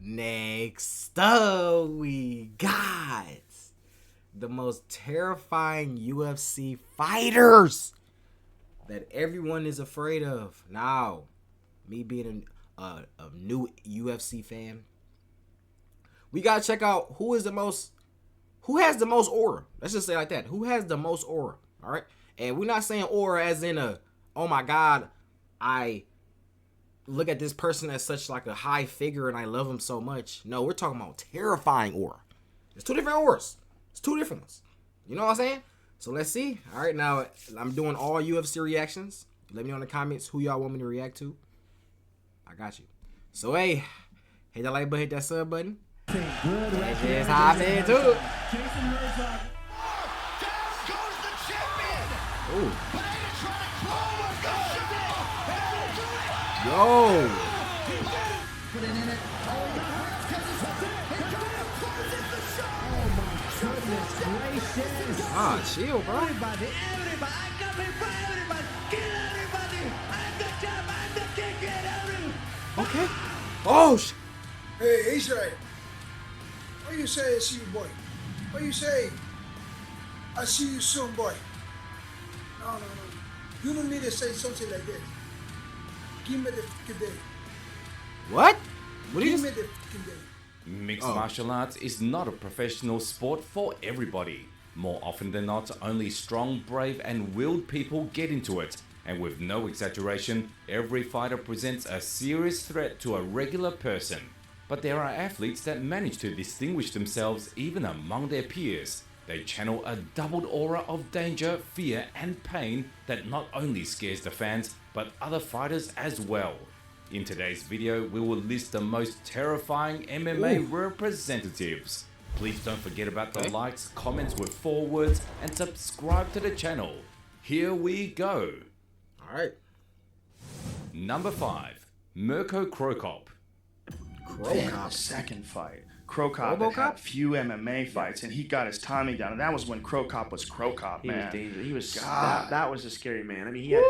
Next up, we got the most terrifying UFC fighters that everyone is afraid of. Now, me being a new UFC fan, we gotta check out who has the most aura. Let's just say it like that. Who has the most aura? All right, and we're not saying aura as in oh my god, I look at this person as such like a high figure and I love him so much. No, we're talking about terrifying aura. There's two different auras. It's two different ones. You know what I'm saying? So let's see. All right, now I'm doing all UFC reactions. Let me know in the comments who y'all want me to react to. I got you. So hey, hit that like button, hit that sub button. Let's just hop into it. Ooh. Yo. Ah, chill, bro. Everybody, I got me for everybody. Kill everybody. I'm the champ, I'm the king, get everyone. Okay. Oh, Hey, Israel. What you say I see you, boy? What you say? I see you soon, boy. No. You don't need to say something like this. Give me the fucking day. what? What do you Give me just... the fucking day. Mixed martial arts is not a professional sport for everybody. More often than not, only strong, brave and willed people get into it. And with no exaggeration, every fighter presents a serious threat to a regular person. But there are athletes that manage to distinguish themselves even among their peers. They channel a doubled aura of danger, fear and pain that not only scares the fans, but other fighters as well. In today's video, we will list the most terrifying MMA representatives. Please don't forget about the likes, comments with 4 words, and subscribe to the channel. Here we go. All right. Number 5, Mirko Cro Cop. Damn, second fight. Cro Cop had had a few MMA fights, and he got his timing down, and that was when Cro Cop was Cro Cop, He man. was dangerous. He was God. that was a scary man. I mean, he had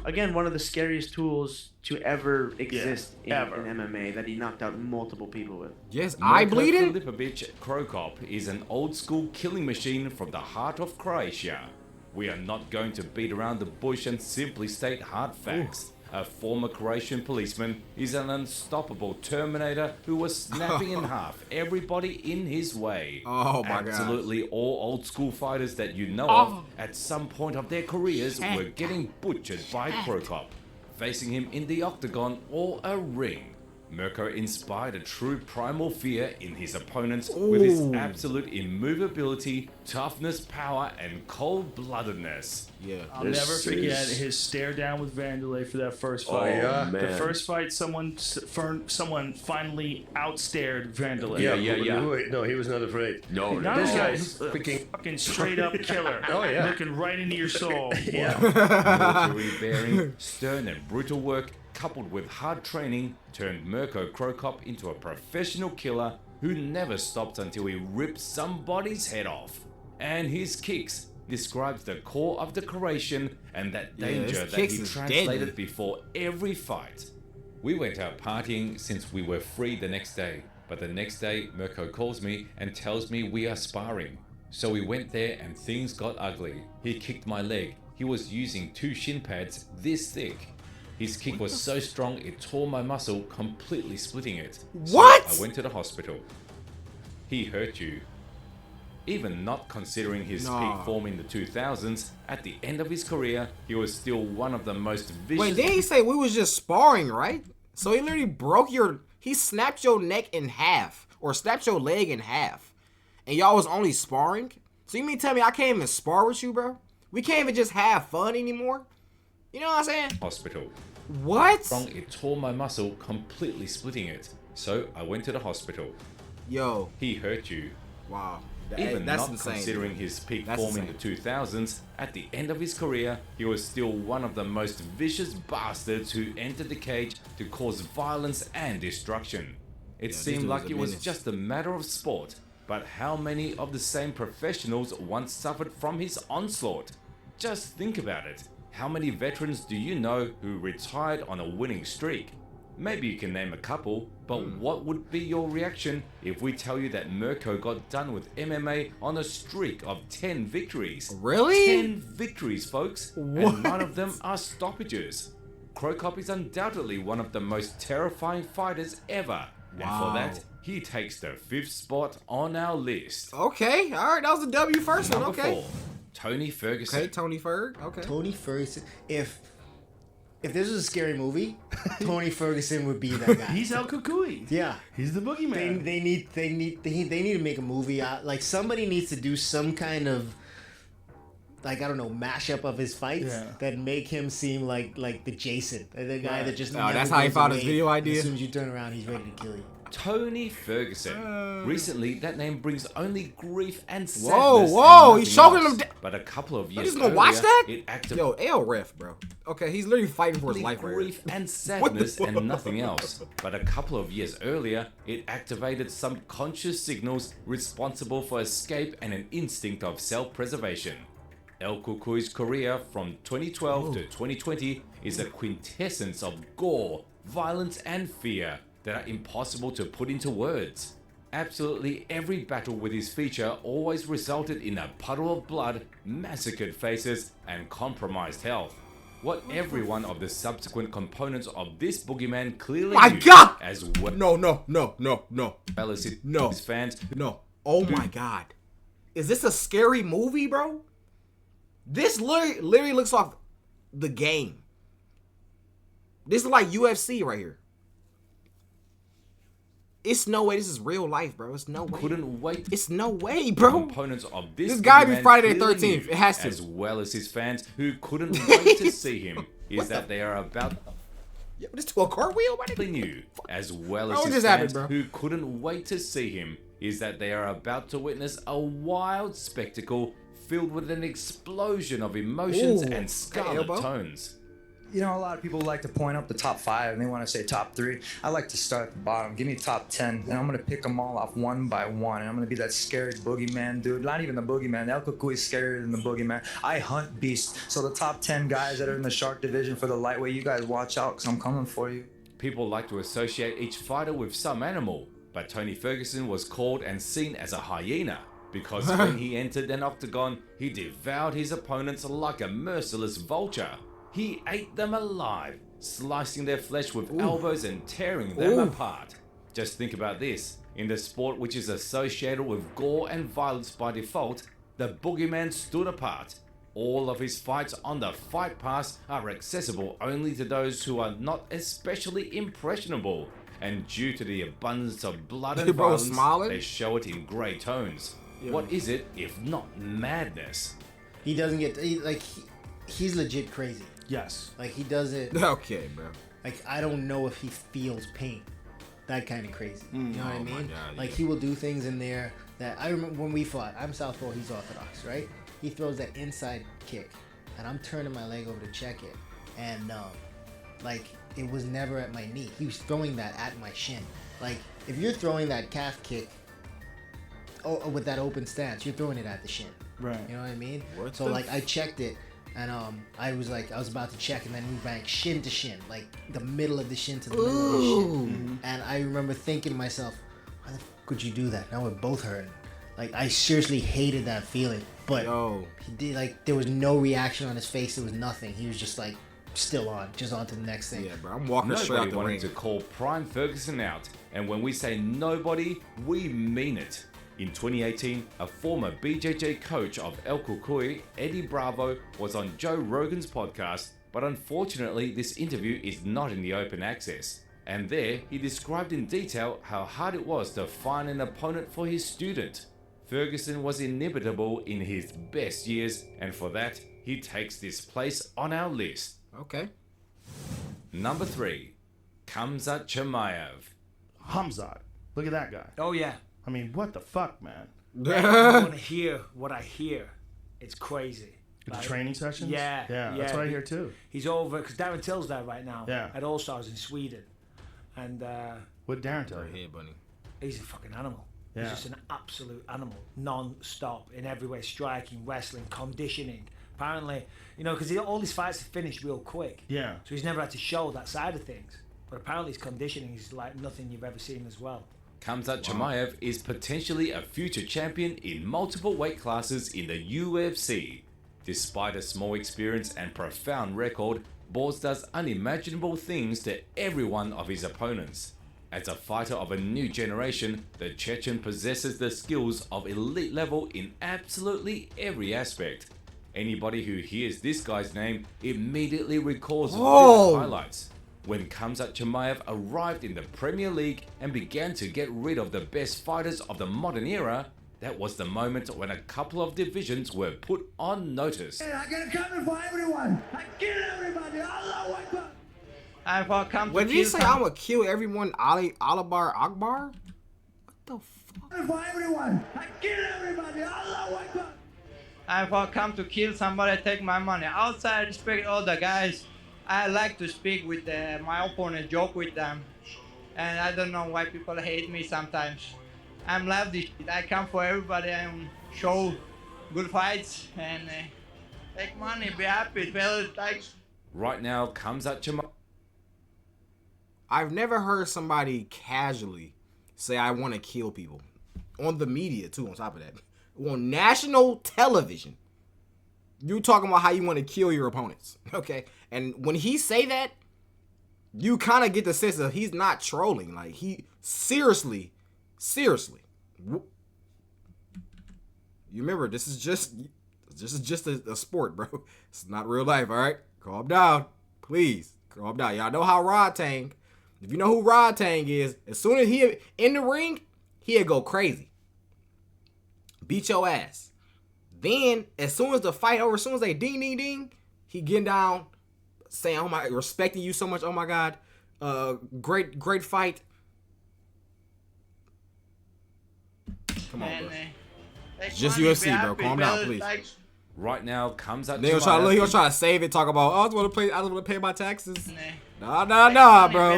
again one of the scariest tools to ever exist in MMA that he knocked out multiple people with. Yes, eye bleeding. Filipovic Cro Cop is an old school killing machine from the heart of Croatia. We are not going to beat around the bush and simply state hard facts. A former Croatian policeman is an unstoppable Terminator who was snapping in half everybody in his way. Oh my god. Absolutely all old school fighters that you know of at some point of their careers were getting butchered by Cro Cop. Facing him in the octagon or a ring, Mirko inspired a true primal fear in his opponents with his absolute immovability, toughness, power, and cold-bloodedness. Yeah. I'll never forget his stare down with Vanderlei for that first fight. man. The first fight, someone finally outstared Vanderlei. Wait, no, he was not afraid. No, Now this guy's a freaking- fucking straight up killer. Looking right into your soul. Military-bearing, stern and brutal work coupled with hard training turned Mirko Cro Cop into a professional killer who never stopped until he ripped somebody's head off. And his kicks describes the core of the Croatian and that danger that he translated before every fight. We went out partying since we were free the next day, but the next day Mirko calls me and tells me we are sparring. So we went there and things got ugly. He kicked my leg. He was using 2 shin pads this thick. His kick was so strong it tore my muscle, completely splitting it. What? So I went to the hospital. He hurt you. Even not considering his peak form in the 2000s, at the end of his career, he was still one of the most vicious... Wait, didn't he say we was just sparring, right? So he literally he snapped your neck in half, or snapped your leg in half, and y'all was only sparring? So you mean tell me I can't even spar with you, bro? We can't even just have fun anymore? You know what I'm saying? Hospital. What? It tore my muscle, completely splitting it. So I went to the hospital. Yo. He hurt you. Wow. Even that's not insane, considering dude. his peak That's form in insane. the 2000s, at the end of his career, he was still one of the most vicious bastards who entered the cage to cause violence and destruction. It seemed like it was just a matter of sport, but how many of the same professionals once suffered from his onslaught? Just think about it. How many veterans do you know who retired on a winning streak? Maybe you can name a couple, but what would be your reaction if we tell you that Mirko got done with MMA on a streak of 10 victories? Really? 10 victories, folks, What? and none of them are stoppages. Cro Cop is undoubtedly one of the most terrifying fighters ever, and for that, he takes the 5th spot on our list. Okay, all right, that was a W first one. Number Okay. 4, Tony Ferguson. Okay, Tony Ferg. Okay. Tony Ferguson. If this was a scary movie, Tony Ferguson would be that guy. He's El Cucuy. Yeah. He's the boogeyman. They need to make a movie. Like somebody needs to do some kind of, like, I don't know, mashup of his fights that make him seem like the Jason, the guy that just. Oh, that's how he found his video idea? As soon as you turn around, he's ready to kill you. Tony Ferguson. Recently, that name brings only grief and sadness. Whoa, and he's nothing choking else. him But a couple of years He's gonna earlier, watch that? it activated Yo, L ref, bro. Okay, he's literally fighting for his life right grief here. and sadness and nothing else. But a couple of years earlier, it activated subconscious signals responsible for escape and an instinct of self-preservation. El Cucuy's career from 2012 to 2020 is a quintessence of gore, violence, and fear that are impossible to put into words. Absolutely every battle with his feature always resulted in a puddle of blood, massacred faces, and compromised health. What every one of the subsequent components of this boogeyman clearly My knew, God! as well No. as his No. fans. No. Oh my God. Is this a scary movie, bro? This literally looks like the game. This is like UFC right here. It's no way this is real life, bro. It's no way. Couldn't wait. It's no way, bro. Components of this gotta be boogeyman Friday the clearly 13th. knew, It has to. as well as his fans who couldn't wait to see him, is that they are about Yo, this to a cartwheel, buddy. knew, as well Bro, as what his just happened, fans bro? who couldn't wait to see him, is that they are about to witness a wild spectacle filled with an explosion of emotions Ooh, and scarlet elbow. tones. You know, a lot of people like to point up the top 5 and they want to say top 3. I like to start at the bottom. Give me top 10, and I'm going to pick them all off one by one. And I'm going to be that scary boogeyman dude. Not even the boogeyman. El Cucuy is scarier than the boogeyman. I hunt beasts. So the top 10 guys that are in the shark division for the lightweight, you guys watch out because I'm coming for you. People like to associate each fighter with some animal, but Tony Ferguson was called and seen as a hyena. Because when he entered an octagon, he devoured his opponents like a merciless vulture. He ate them alive, slicing their flesh with elbows and tearing them apart. Just think about this. In the sport which is associated with gore and violence by default, the boogeyman stood apart. All of his fights on the Fight Pass are accessible only to those who are not especially impressionable. And due to the abundance of blood and Bro, violence, smiling? they show it in grey tones. What is it if not madness? He doesn't get he's legit crazy. Yes. Like he doesn't. Okay, bro. Like I don't know if he feels pain. That kind of crazy. You know what I Oh my mean? God, Like yeah. he will do things in there that I remember when we fought. I'm Southpaw, he's Orthodox, right? He throws that inside kick, and I'm turning my leg over to check it, and like it was never at my knee. He was throwing that at my shin. Like if you're throwing that calf kick, with that open stance, you're throwing it at the shin. Right. You know what I mean? What So the like I checked it. And I was about to check, and then we banged shin to shin, like the middle of the shin to the middle of the shin. And I remember thinking to myself, why the fuck could you do that? Now we're both hurting. Like I seriously hated that feeling. But Yo. he did, like there was no reaction on his face. There was nothing. He was just like still on, just on to the next thing. Yeah, bro. I'm walking straight out Nobody the wanted ring. to call Prime Ferguson out, and when we say nobody, we mean it. In 2018, a former BJJ coach of El Cucuy, Eddie Bravo, was on Joe Rogan's podcast, but unfortunately this interview is not in the open access. And there, he described in detail how hard it was to find an opponent for his student. Ferguson was inimitable in his best years, and for that, he takes this place on our list. Okay. Number 3, Khamzat Chimaev. Hamzat. Look at that guy. Oh yeah. I mean, what the fuck, man? I want to hear what I hear. It's crazy. The Like, training sessions? Yeah, Yeah, that's what I hear too. He's over because Darren Till's there right now. Yeah. At All Stars in Sweden, and What Darren tell you? Here, bunny. he's a fucking animal. Yeah. He's just an absolute animal, non-stop in every way, striking, wrestling, conditioning. Apparently, you know, because all his fights are finished real quick. Yeah. So he's never had to show that side of things. But apparently his conditioning is like nothing you've ever seen as well. Khamzat Chimaev is potentially a future champion in multiple weight classes in the UFC. Despite a small experience and profound record, Boz does unimaginable things to every one of his opponents. As a fighter of a new generation, the Chechen possesses the skills of elite level in absolutely every aspect. Anybody who hears this guy's name immediately recalls vivid highlights. When Khamzat Chimaev arrived in the Premier League and began to get rid of the best fighters of the modern era, that was the moment when a couple of divisions were put on notice. Hey, I got a coming for everyone. I kill everybody. Allahu Akbar. And for come When did he say I'm gonna kill everyone, Alibar Akbar? What the fuck? For everyone. I kill everybody. Allahu Akbar. And for come to kill somebody, take my money. Outside, I respect all the guys. I like to speak with my opponent, joke with them. And I don't know why people hate me sometimes. I'm love this shit. I come for everybody and show good fights and take money, be happy, feel like. Right now, Khamzat Chimaev. I've never heard somebody casually say I want to kill people. On the media, too, on top of that. On national television. You talking about how you want to kill your opponents, okay? And when he say that, you kind of get the sense that he's not trolling. Like, he seriously. You remember, this is just a sport, bro. It's not real life, all right? Calm down. Please, calm down. Y'all know how Rod Tang, if you know who Rod Tang is, as soon as he in the ring, he'll go crazy. Beat your ass. Then, as soon as the fight over, as soon as they ding, ding, ding, he getting down, saying, oh my, respecting you so much, oh my God, great fight. Come on, bro. It's just UFC, bro. Calm down, please. Right now, Khamzat They Chimaev. He was trying to save it, talk about, oh, I just want to pay my taxes. Nah, bro.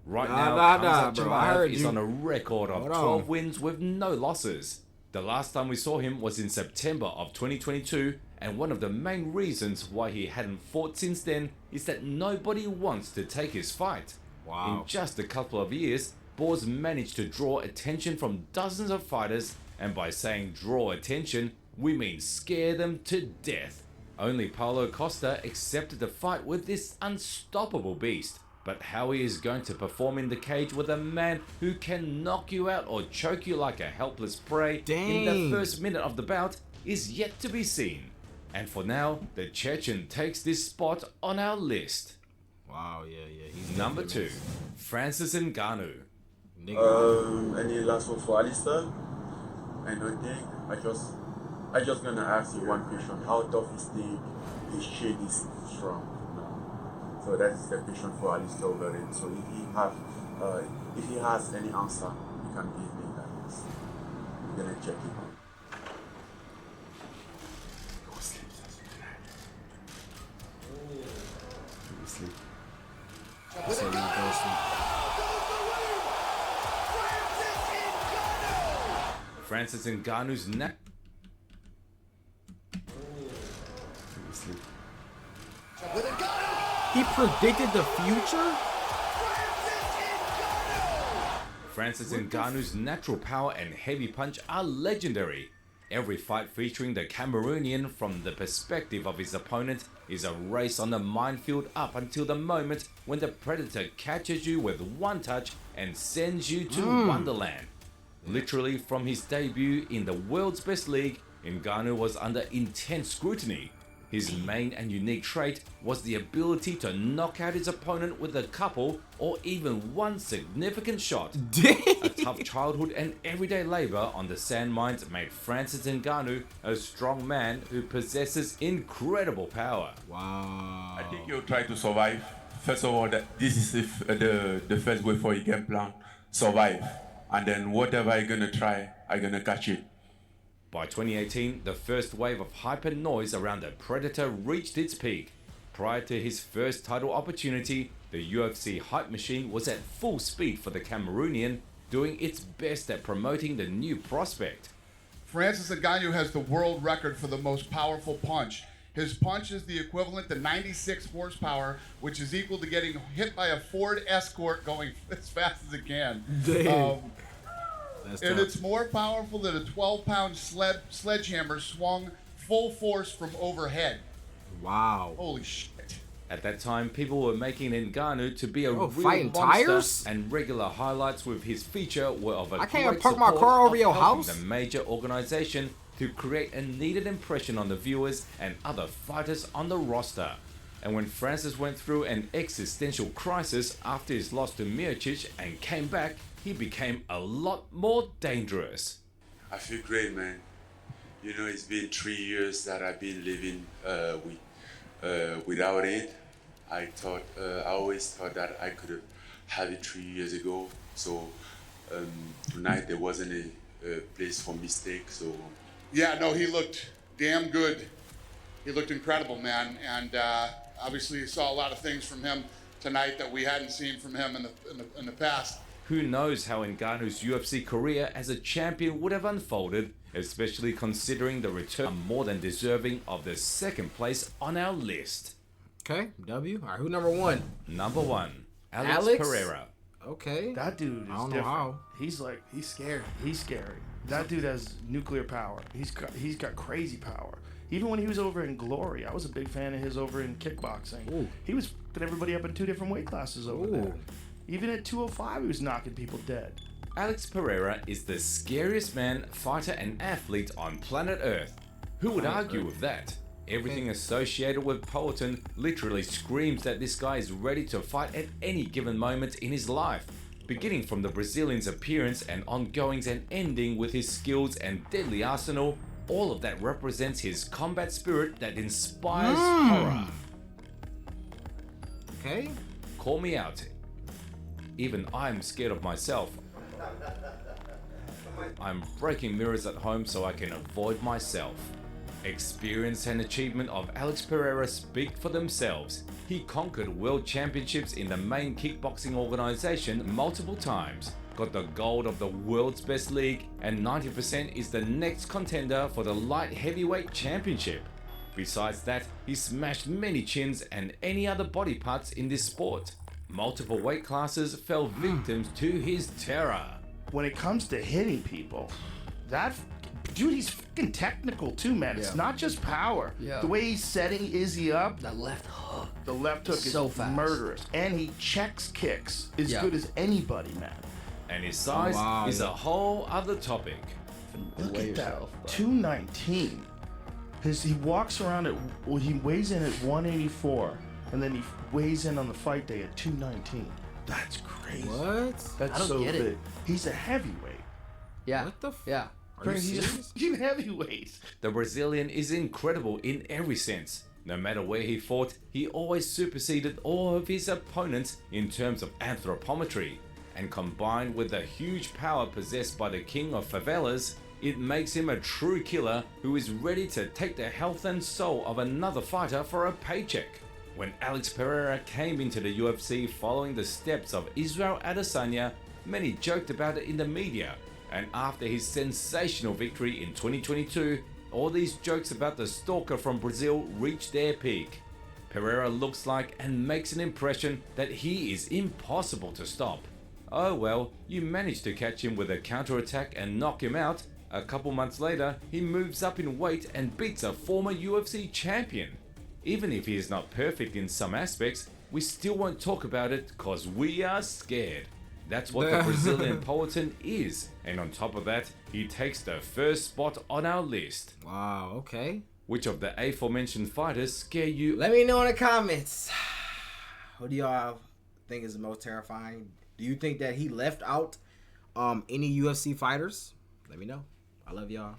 Right now, Khamzat bro. I Chimaev heard is you. on a record of 12 wins with no losses. The last time we saw him was in September of 2022, and one of the main reasons why he hadn't fought since then is that nobody wants to take his fight. Wow. In just a couple of years, Boz managed to draw attention from dozens of fighters, and by saying draw attention, we mean scare them to death. Only Paulo Costa accepted the fight with this unstoppable beast. But how he is going to perform in the cage with a man who can knock you out or choke you like a helpless prey in the first minute of the bout is yet to be seen. And for now, the Chechen takes this spot on our list. Wow, yeah. He's Number 2, Francis Ngannou. Any last word for Alistair? I don't think. I just gonna ask you one question. How tough is his chin is strong? So that's the question for Alistair over it. So if he has any answer, you can give me that. We're gonna check it. Go sleep. Francis Ngannou's neck. He predicted the future? Francis Ngannou's natural power and heavy punch are legendary. Every fight featuring the Cameroonian from the perspective of his opponent is a race on the minefield up until the moment when the predator catches you with one touch and sends you to Wonderland. Literally from his debut in the world's best league, Ngannou was under intense scrutiny. His main and unique trait was the ability to knock out his opponent with a couple or even one significant shot. A tough childhood and everyday labor on the sand mines made Francis Ngannou a strong man who possesses incredible power. Wow. I think he'll try to survive. First of all, this is the first way for a game plan. Survive. And then whatever I'm gonna try, I'm gonna catch it. By 2018, the first wave of hype and noise around the Predator reached its peak. Prior to his first title opportunity, the UFC hype machine was at full speed for the Cameroonian, doing its best at promoting the new prospect. Francis Ngannou has the world record for the most powerful punch. His punch is the equivalent to 96 horsepower, which is equal to getting hit by a Ford Escort going as fast as it can. And it's more powerful than a 12-pound sledgehammer swung full force from overhead. Wow. Holy shit. At that time, people were making Ngannou to be a real fighting monster, tires? and regular highlights with his feature were of a I can't great park my support car over of your helping house. the major organization to create a needed impression on the viewers and other fighters on the roster. And when Francis went through an existential crisis after his loss to Miocic and came back, he became a lot more dangerous. I feel great, man. You know, it's been 3 years that I've been living without it. I always thought that I could have had it 3 years ago. So tonight there wasn't a place for mistake. So Yeah, no, he looked damn good. He looked incredible, man. And obviously you saw a lot of things from him tonight that we hadn't seen from him in the past. Who knows how Ngannou's UFC career as a champion would have unfolded, especially considering the return more than deserving of the second place on our list. Okay, W. All right, who number one? Number one, Alex Pereira. Okay. That dude is I don't know different. how. He's scary. He's scary. That dude has nuclear power. He's got crazy power. Even when he was over in Glory, I was a big fan of his over in kickboxing. Ooh. He was putting everybody up in 2 different weight classes over there. Even at 205, he was knocking people dead. Alex Pereira is the scariest man, fighter, and athlete on planet Earth. Who would argue with that? Everything associated with Poatan literally screams that this guy is ready to fight at any given moment in his life. Beginning from the Brazilian's appearance and ongoings and ending with his skills and deadly arsenal, all of that represents his combat spirit that inspires horror. Okay. Call me out. Even I'm scared of myself. I'm breaking mirrors at home so I can avoid myself. Experience and achievement of Alex Pereira speak for themselves. He conquered world championships in the main kickboxing organization multiple times, got the gold of the world's best league, and 90% is the next contender for the light heavyweight championship. Besides that, he smashed many chins and any other body parts in this sport. Multiple weight classes fell victims to his terror. When it comes to hitting people, dude, he's fucking technical too, man. It's not just power. Yeah. The way he's setting Izzy up. The left hook. The left hook So is fast. murderous. And he checks kicks as good as anybody, man. And his size is a whole other topic. Look at that. 219. He walks around he weighs in at 184. And then he weighs in on the fight day at 219. That's crazy. What? That's I don't so get big. it. He's a heavyweight. Yeah. What the Yeah. Are you He's a serious? fucking heavyweight. The Brazilian is incredible in every sense. No matter where he fought, he always superseded all of his opponents in terms of anthropometry. And combined with the huge power possessed by the king of favelas, it makes him a true killer who is ready to take the health and soul of another fighter for a paycheck. When Alex Pereira came into the UFC following the steps of Israel Adesanya, many joked about it in the media. And after his sensational victory in 2022, all these jokes about the stalker from Brazil reached their peak. Pereira looks like and makes an impression that he is impossible to stop. Oh well, you managed to catch him with a counterattack and knock him out. A couple months later, he moves up in weight and beats a former UFC champion. Even if he is not perfect in some aspects, we still won't talk about it cause we are scared. That's what the Brazilian Poatan is, and on top of that, he takes the first spot on our list. Wow, okay. Which of the aforementioned fighters scare you? Let me know in the comments. Who do y'all think is the most terrifying? Do you think that he left out any UFC fighters? Let me know. I love y'all.